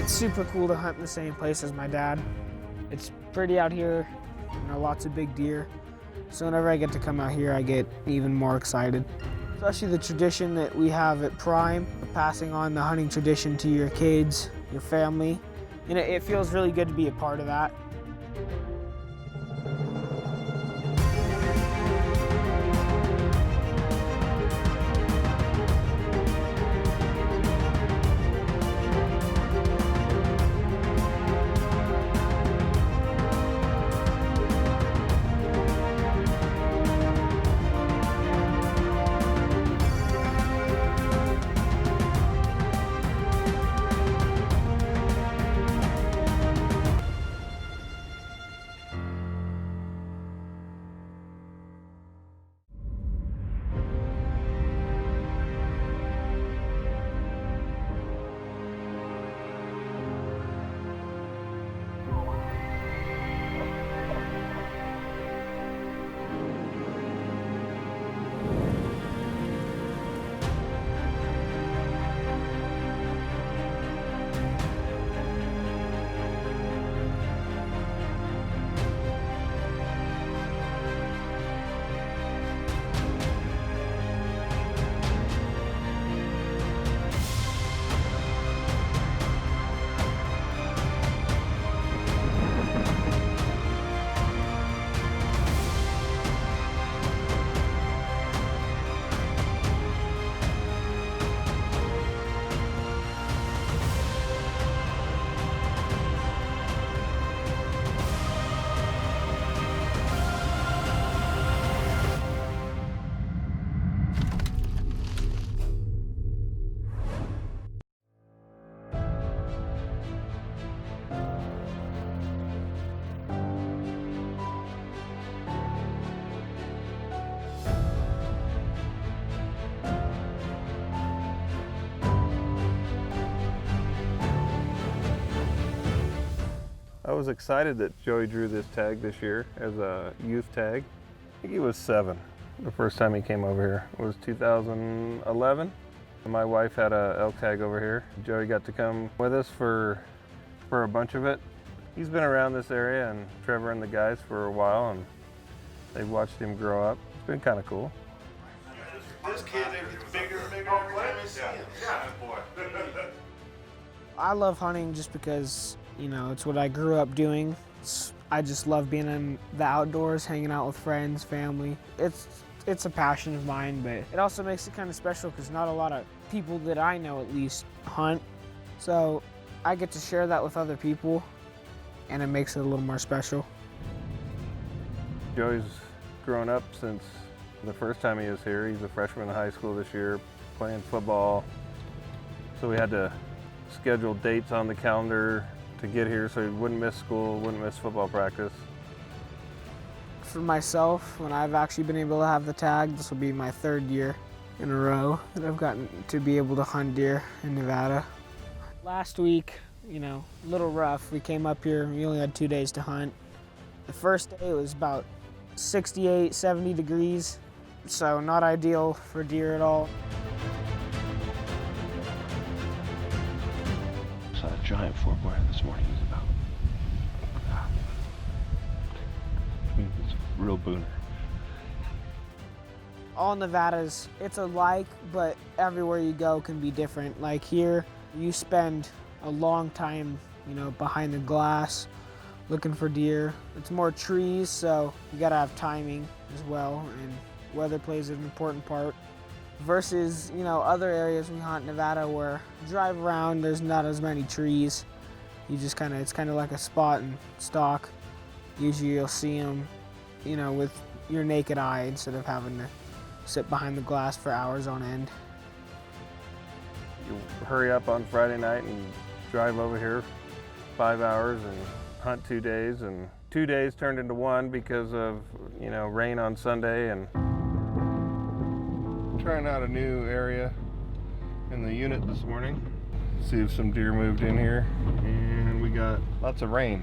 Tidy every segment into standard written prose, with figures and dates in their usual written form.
It's super cool to hunt in the same place as my dad. It's pretty out here, lots of big deer. So whenever I get to come out here, I get even more excited. Especially the tradition that we have at Prime, passing on the hunting tradition to your kids, your family. It feels really good to be a part of that. I was excited that Joey drew this tag this year as a youth tag. I think he was 7 the first time he came over here. It was 2011. My wife had a elk tag over here. Joey got to come with us for a bunch of it. He's been around this area and Trevor and the guys for a while, and they've watched him grow up. It's been kind of cool. This kid gets bigger and bigger every time I see him. Yeah, boy. I love hunting just because, it's what I grew up doing. I just love being in the outdoors, hanging out with friends, family. It's a passion of mine, but it also makes it kind of special because not a lot of people that I know at least hunt. So I get to share that with other people, and it makes it a little more special. Joey's grown up since the first time he was here. He's a freshman in high school this year, playing football. So we had to schedule dates on the calendar to get here so he wouldn't miss school, wouldn't miss football practice. For myself, when I've actually been able to have the tag, this will be my 3rd year in a row that I've gotten to be able to hunt deer in Nevada. Last week, a little rough. We came up here, we only had 2 days to hunt. The first day it was about 68, 70 degrees, so not ideal for deer at all. Saw a giant 4-pointer this morning. He was about, it's a real booner. All Nevadas, it's alike, but everywhere you go can be different. Like here, you spend a long time, behind the glass looking for deer. It's more trees, so you gotta have timing as well, and weather plays an important part. Versus, other areas we hunt in Nevada where you drive around, there's not as many trees. You just it's kind of like a spot and stalk. Usually you'll see them, with your naked eye instead of having to sit behind the glass for hours on end. You hurry up on Friday night and drive over here 5 hours and hunt 2 days, and 2 days turned into 1 because of, rain on Sunday. And trying out a new area in the unit this morning. See if some deer moved in here, and we got lots of rain.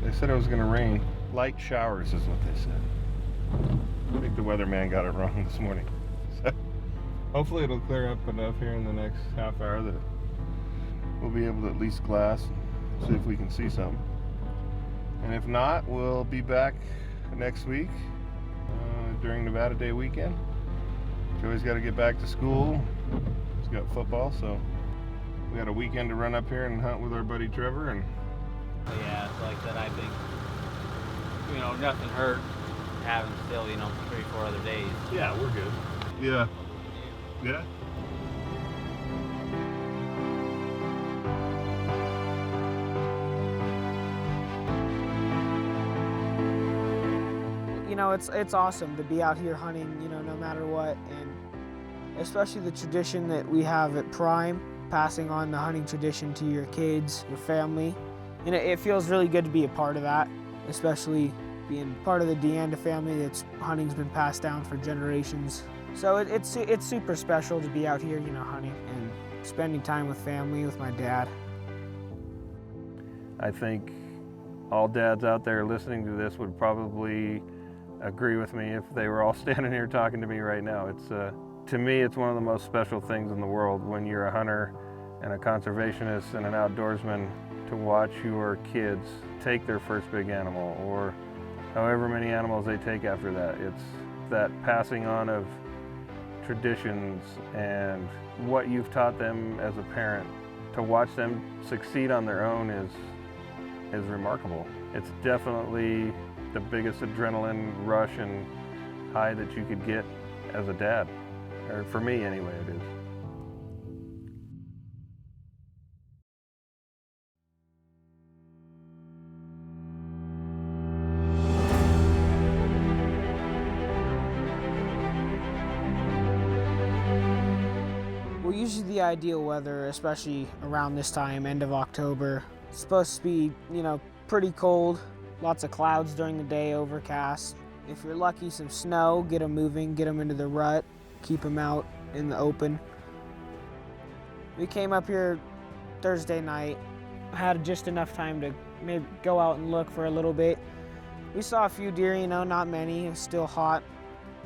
They said it was going to rain. Light showers is what they said. I think the weatherman got it wrong this morning. So hopefully it'll clear up enough here in the next half hour that we'll be able to at least glass and see if we can see some. And if not, we'll be back next week during Nevada Day weekend. Joey's got to get back to school. He's got football, so we got a weekend to run up here and hunt with our buddy Trevor. And yeah, so like I said, I think, nothing hurt having still, 3-4 other days. yeah, we're good. Yeah. Yeah. It's awesome to be out here hunting, no matter what, and especially the tradition that we have at Prime, passing on the hunting tradition to your kids, your family. And it feels really good to be a part of that, especially being part of the Deanda family that's hunting's been passed down for generations. So it's super special to be out here, hunting and spending time with family, with my dad. I think all dads out there listening to this would probably agree with me if they were all standing here talking to me right now. To me, it's one of the most special things in the world when you're a hunter and a conservationist and an outdoorsman, to watch your kids take their first big animal, or however many animals they take after that. It's that passing on of traditions and what you've taught them as a parent. To watch them succeed on their own is remarkable. It's definitely the biggest adrenaline rush and high that you could get as a dad. Or for me anyway, it is. Well, usually the ideal weather, especially around this time, end of October, it's supposed to be, pretty cold. Lots of clouds during the day, overcast. If you're lucky, some snow, get them moving, get them into the rut, keep them out in the open. We came up here Thursday night. I had just enough time to maybe go out and look for a little bit. We saw a few deer, not many. It was still hot,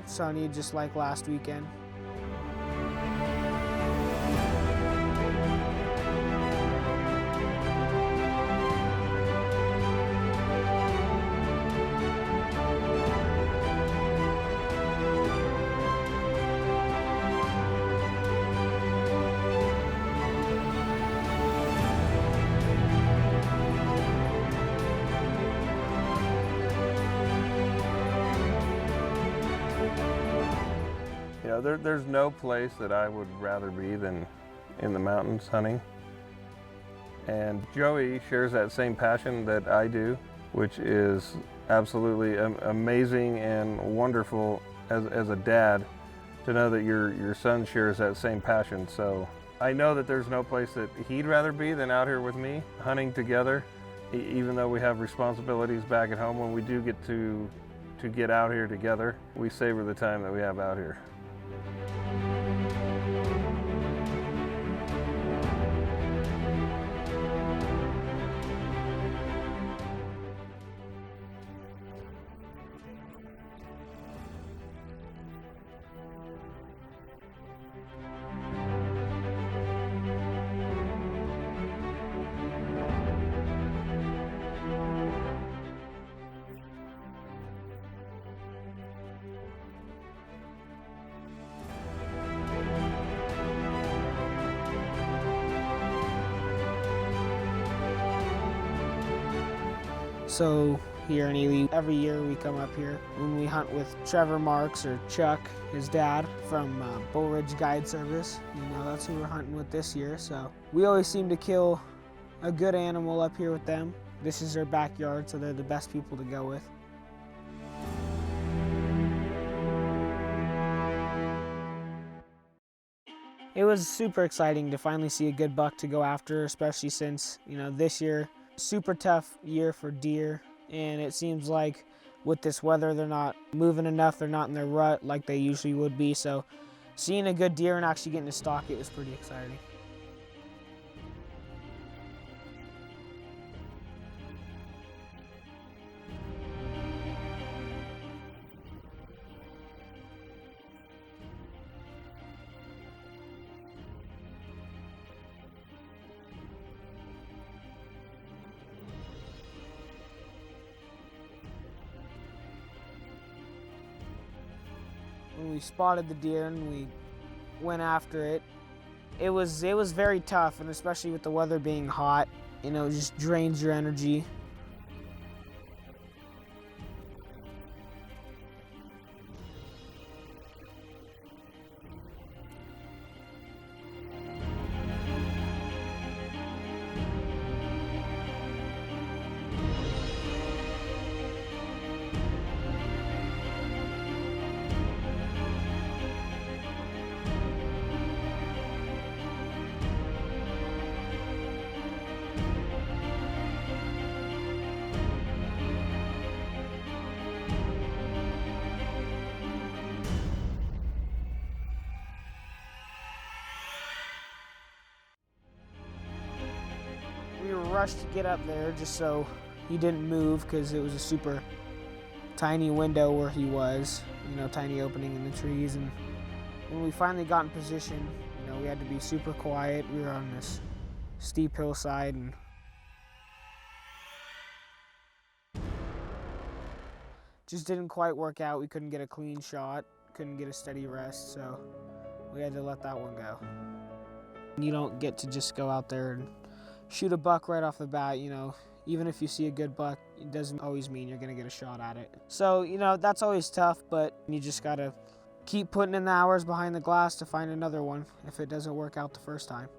sunny, just like last weekend. There's no place that I would rather be than in the mountains hunting. And Joey shares that same passion that I do, which is absolutely amazing and wonderful as a dad to know that your son shares that same passion. So I know that there's no place that he'd rather be than out here with me, hunting together, even though we have responsibilities back at home. When we do get to get out here together, we savor the time that we have out here. So here in Ely, every year we come up here when we hunt with Trevor Marks or Chuck, his dad, from Bull Ridge Guide Service. That's who we're hunting with this year. So we always seem to kill a good animal up here with them. This is their backyard, so they're the best people to go with. It was super exciting to finally see a good buck to go after, especially since, this year, super tough year for deer. And it seems like with this weather, they're not moving enough. They're not in their rut like they usually would be. So seeing a good deer and actually getting to stalk it was pretty exciting. we spotted the deer and we went after it. It was very tough, and especially with the weather being hot, you know, it just drains your energy. We were rushed to get up there just so he didn't move, because it was a super tiny window where he was, you know, tiny opening in the trees. And when we finally got in position, you know, we had to be super quiet. We were on this steep hillside and just didn't quite work out. We couldn't get a clean shot, couldn't get a steady rest, so we had to let that one go. You don't get to just go out there and shoot a buck right off the bat, you know. Even if you see a good buck, it doesn't always mean you're gonna get a shot at it. So, you know, that's always tough, but you just gotta keep putting in the hours behind the glass to find another one if it doesn't work out the first time.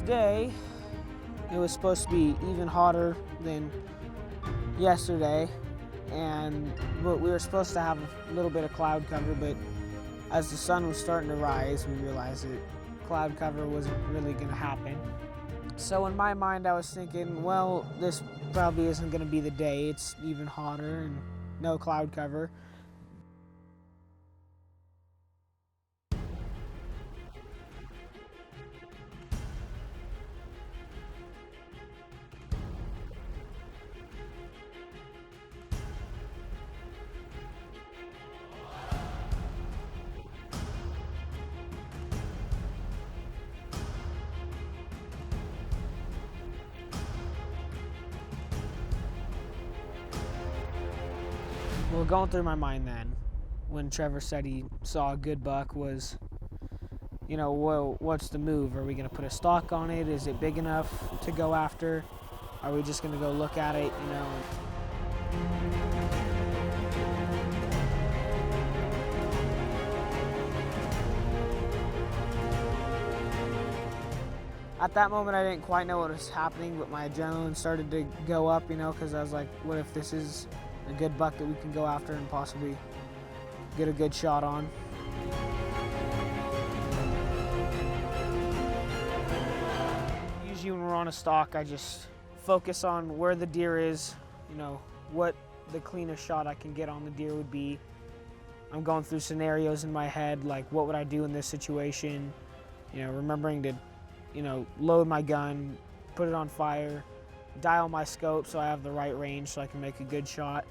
Today, it was supposed to be even hotter than yesterday, but we were supposed to have a little bit of cloud cover, but as the sun was starting to rise, we realized that cloud cover wasn't really going to happen. So in my mind, I was thinking, well, this probably isn't going to be the day. It's even hotter and no cloud cover. Well, going through my mind then, when Trevor said he saw a good buck, was, you know, well, what's the move? Are we going to put a stalk on it? Is it big enough to go after? Are we just going to go look at it, you know? At that moment, I didn't quite know what was happening, but my adrenaline started to go up, you know, because I was like, what if this is a good buck that we can go after and possibly get a good shot on? Usually when we're on a stalk, I just focus on where the deer is, you know, what the cleanest shot I can get on the deer would be. I'm going through scenarios in my head, like what would I do in this situation? You know, remembering to, you know, load my gun, put it on fire, dial my scope so I have the right range so I can make a good shot.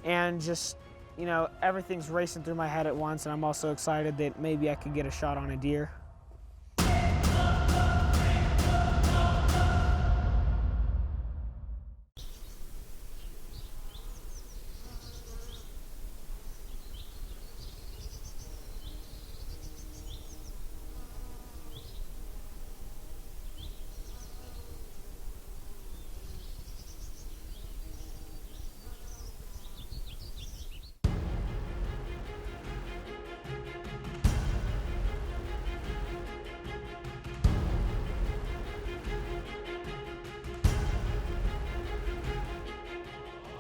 And just, you know, everything's racing through my head at once, and I'm also excited that maybe I could get a shot on a deer.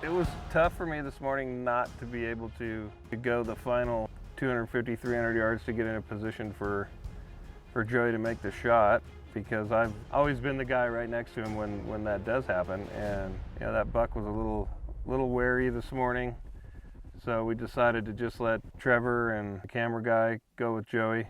It was tough for me this morning not to be able to go the final 250, 300 yards to get in a position for for Joey to make the shot, because I've always been the guy right next to him when that does happen. And you know, that buck was a little wary this morning, so we decided to just let Trevor and the camera guy go with Joey.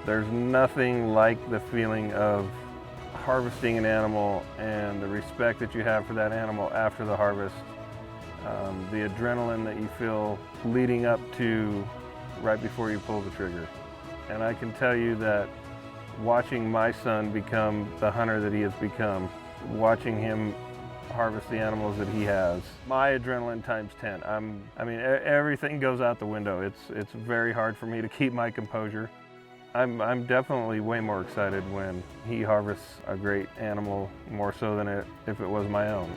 There's nothing like the feeling of harvesting an animal and the respect that you have for that animal after the harvest. The adrenaline that you feel leading up to right before you pull the trigger. And I can tell you that watching my son become the hunter that he has become, watching him harvest the animals that he has, my adrenaline times 10. I mean, everything goes out the window. It's very hard for me to keep my composure. I'm definitely way more excited when he harvests a great animal, more so than if it was my own.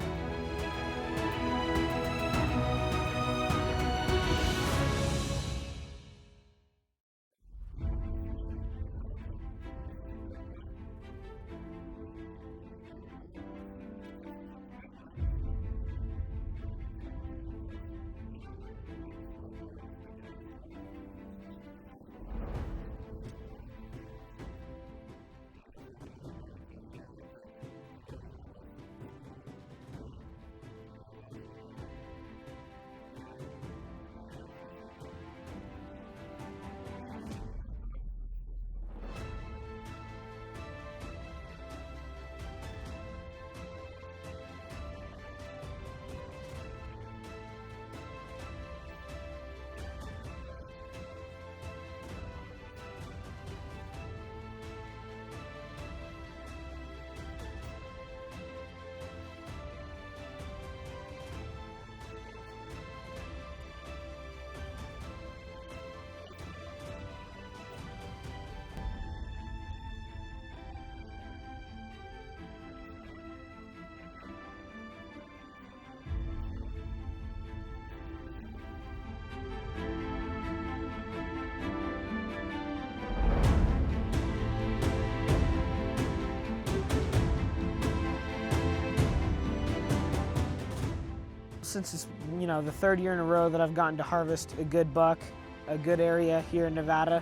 Since it's, you know, the third year in a row that I've gotten to harvest a good buck, a good area here in Nevada,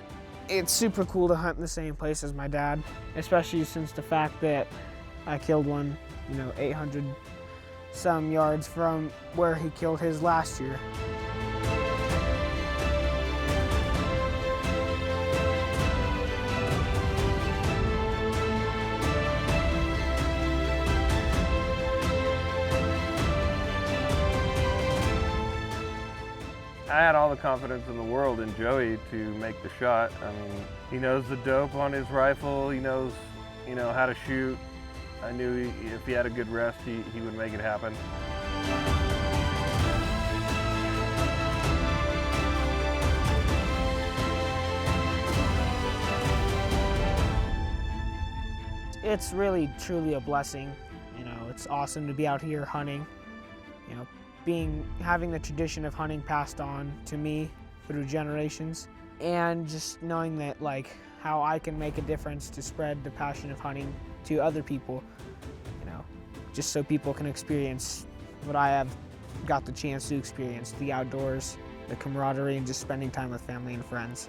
it's super cool to hunt in the same place as my dad, especially since the fact that I killed one, you know, 800 some yards from where he killed his last year. I had all the confidence in the world in Joey to make the shot. I mean, he knows the dope on his rifle. He knows, you know, how to shoot. I knew if he had a good rest, he would make it happen. It's really, truly a blessing. You know, it's awesome to be out here hunting. You know, having the tradition of hunting passed on to me through generations, and just knowing that like how I can make a difference to spread the passion of hunting to other people. You know, just so people can experience what I have got the chance to experience, the outdoors, the camaraderie, and just spending time with family and friends.